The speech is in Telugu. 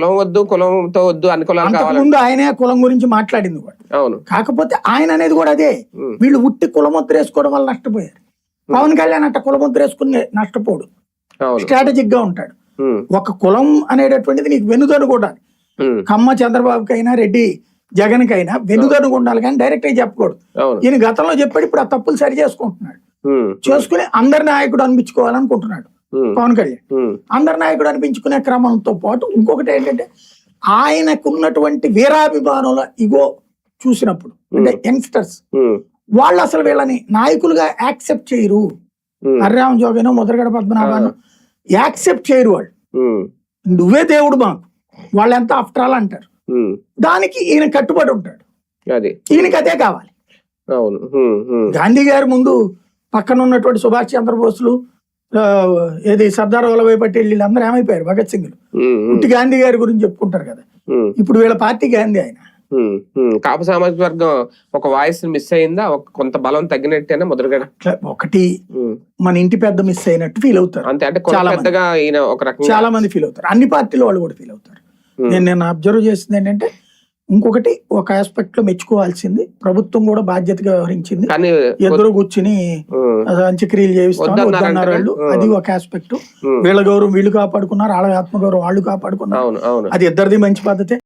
కులం వద్దు, కులంతో వద్దు, అన్ని కులాలు కావాలి. ముందు ఆయనే కులం గురించి మాట్లాడింది కూడా. అవును. కాకపోతే ఆయన అనేది కూడా అదే, వీళ్ళు ఉట్టి కులముద్ర వేసుకోవడం వల్ల నష్టపోయారు. పవన్ కళ్యాణ్ అట్ట కులముద్ర వేసుకుని నష్టపోడు, స్ట్రాటజిక్ గా ఉంటాడు. ఒక కులం అనేటటువంటిది నీకు వెనుదనుకోవడానికి, కమ్మ చంద్రబాబుకైనా రెడ్డి జగన్ కైనా వెనుదనుగు ఉండాలి కానీ డైరెక్ట్ గా చెప్పకూడదు. ఈయన గతంలో చెప్పాడు, ఇప్పుడు ఆ తప్పులు సరి చేసుకుంటున్నాడు. చేసుకుని అందరి నాయకుడు అనిపించుకోవాలనుకుంటున్నాడు పవన్ కళ్యాణ్. అందరి నాయకుడు అనిపించుకునే క్రమంతో పాటు ఇంకొకటి ఏంటంటే, ఆయనకున్నటువంటి వీరాభిమానుల ఇగో చూసినప్పుడు, అంటే యంగ్స్టర్స్ వాళ్ళు అసలు వీళ్ళని నాయకులుగా యాక్సెప్ట్ చేయరు. హరిరామ జోగేనో ముద్రగడ పద్మనాభానో యాక్సెప్ట్ చేయరు. వాళ్ళు నువ్వే దేవుడు మాకు, వాళ్ళెంత ఆఫ్టర్ ఆల్ అంటారు. దానికి ఈయన కట్టుబడి ఉంటాడు, ఈయనకి అదే కావాలి. గాంధీ గారి ముందు పక్కన ఉన్నటువంటి సుభాష్ చంద్రబోస్లు, ఏది సర్దార్ వల్లభాయ్ పటేల్, వీళ్ళందరూ ఏమైపోయారు? భగత్ సింగ్లు. పుట్టి గాంధీ గారి గురించి చెప్పుకుంటారు కదా. ఇప్పుడు వీళ్ళ పార్టీ గాంధీ. ఆయన కాపు సామాజిక వర్గం ఒక వాయిస్ మిస్ అయిందా? కొంత బలం తగ్గినట్టేనా ముద్రగడ? ఒకటి మన ఇంటి పెద్ద మిస్ అయినట్టు ఫీల్ అవుతారు అంతే. అంటే చాలా మంది ఫీల్ అవుతారు, అన్ని పార్టీల వాళ్ళు కూడా ఫీల్ అవుతారు. నేను అబ్జర్వ్ చేసింది ఏంటంటే, ఇంకొకటి ఒక ఆస్పెక్ట్ లో మెచ్చుకోవాల్సింది, ప్రభుత్వం కూడా బాధ్యతగా వ్యవహరించింది. ఎదురు కూర్చుని అంత్యక్రియలు చేయిస్తున్నారు వాళ్ళు, అది ఒక ఆస్పెక్ట్. వీళ్ళ గౌరవం వీళ్ళు కాపాడుకున్నారు, వాళ్ళ ఆత్మగౌరవం వాళ్ళు కాపాడుకున్నారు. అది ఇద్దరిది మంచి పద్ధతే.